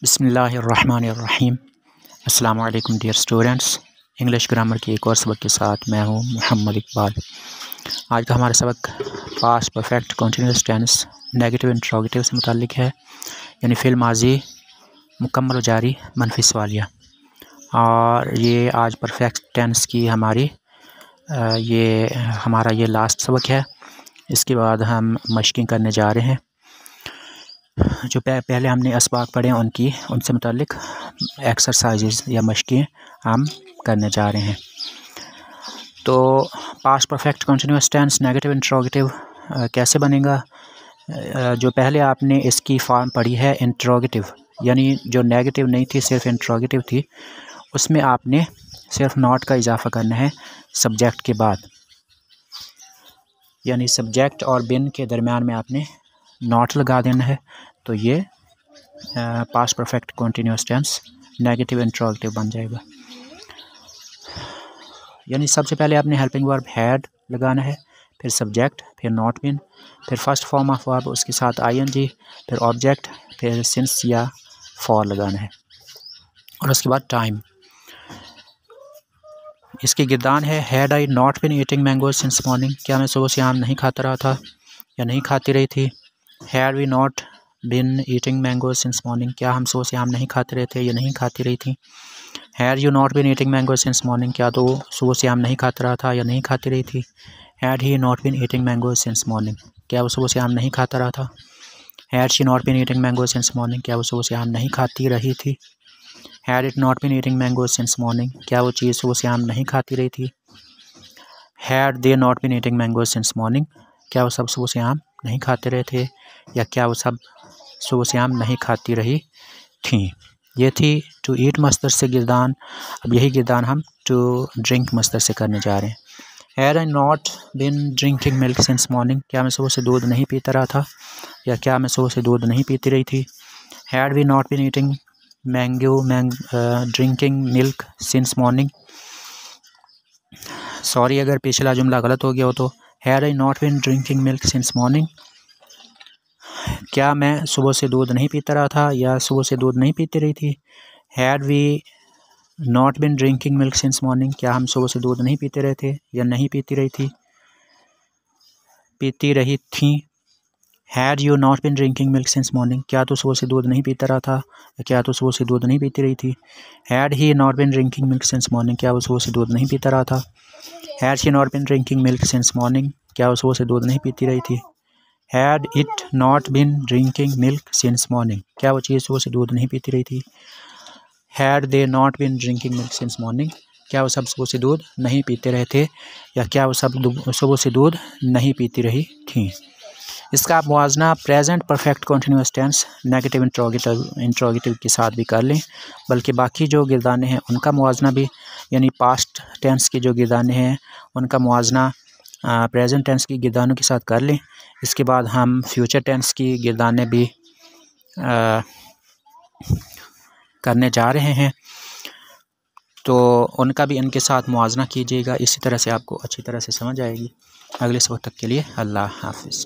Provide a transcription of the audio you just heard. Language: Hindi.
बिस्मिल्लाहिर्रहमानिर्रहीम। अस्सलाम वालेकुम डियर स्टूडेंट्स। इंग्लिश ग्रामर के एक और सबक के साथ मैं हूं मोहम्मद इकबाल। आज का हमारा सबक past perfect continuous tense negative interrogative से मुताल्लिक है, यानी फ़िल माजी मुकम्मल जारी मनफी सवालिया। और ये आज परफेक्ट टेंस की हमारा ये लास्ट सबक है। इसके बाद हम मशकिंग करने जा रहे हैं। जो पहले हमने असबाक पढ़े उनसे मुताल्लिक एक्सरसाइजेस या मशक़ें हम करने जा रहे हैं। तो past perfect continuous tense negative interrogative कैसे बनेगा? जो पहले आपने इसकी फॉर्म पढ़ी है इंट्रोगेटिव, यानी जो नेगेटिव नहीं थी सिर्फ इंट्रोगेटिव थी, उसमें आपने सिर्फ नॉट का इजाफा करना है सब्जेक्ट के बाद, यानी सब्जेक्ट और बिन के दरमियान में आपने नॉट लगा देना है। तो ये past perfect continuous tense negative interrogative बन जाएगा। यानी सबसे पहले आपने हेल्पिंग वर्ब हैड लगाना है, फिर सब्जेक्ट, फिर नॉट बिन, फिर फर्स्ट फॉर्म ऑफ वर्ब, उसके साथ आईएनजी, फिर ऑब्जेक्ट, फिर सिंस या फॉर लगाना है, और उसके बाद टाइम। इसकी गिरदान है had I not been eating mango since morning, क्या मैं सुबह से आम नहीं खाता रहा था या नहीं खाती रही थी। Had we not been eating mango since morning, क्या हम सुबह से आम नहीं खाते रहे थे या नहीं खाती रही थी। Had you not been eating mango since morning, क्या तो सुबह से आम नहीं खाता रहा था या नहीं खाती रही थी। Had he not been eating mango since morning, क्या वो सुबह से आम नहीं खाता रहा था। Had she not been eating mango since morning, क्या वो सुबह से आम नहीं खाती रही थी। Had it not been eating mango since morning, क्या वो चीज़ सुबह से आम नहीं खाती रही थी। Had they not been eating mango since morning, क्या वो सब सुबह से आम नहीं खाते रहे थे, या क्या वो सब सुबह से आम नहीं खाती रही थी। ये थी टू ईट मस्तर से गिरदान। अब यही गिरदान हम टू ड्रिंक मस्तर से करने जा रहे हैं। Had I not been drinking milk since morning, क्या मैं सुबह से दूध नहीं पीता रहा था, या क्या मैं सुबह से दूध नहीं पीती रही थी। Had we not been eating drinking milk since morning. Sorry अगर पिछला जुमला गलत हो गया हो तो। Had I not been drinking milk since morning, क्या मैं सुबह से दूध नहीं पीता रहा था या सुबह से दूध नहीं पीती रही थी। Had we not been drinking milk since morning, क्या हम सुबह से दूध नहीं पीते रहे थे या नहीं पीती रही थी। Had you not been drinking milk since morning, क्या तो सुबह से दूध नहीं पीता रहा था या क्या तो सुबह से दूध नहीं पीती रही थी। Had he not been drinking milk since morning, क्या वो सुबह से दूध नहीं पीता रहा था। Had she not been drinking milk since morning, क्या वो सुबह से दूध नहीं पीती रही थी। Had it not been drinking milk since morning, क्या वो चीज़ सुबह से दूध नहीं पीती रही थी। Had they not been drinking milk since morning, क्या वो सब सुबह से दूध नहीं पीते रहे थे या क्या वो सब सुबह से दूध नहीं पीती रही थी। इसका आप मुआजना present perfect continuous tense negative interrogative के साथ भी कर लें, बल्कि बाकी जो गिरदाने हैं उनका मुआजना भी, यानी पास्ट टेंस की जो गिरदाने हैं उनका मुआजना प्रेजेंट टेंस की गिरदानों के साथ कर लें। इसके बाद हम फ्यूचर टेंस की गिरदाने भी करने जा रहे हैं, तो उनका भी इनके साथ मुआजना कीजिएगा। इसी तरह से आपको अच्छी तरह से समझ आएगी। अगले सबक तक के लिए अल्लाह हाफिज़।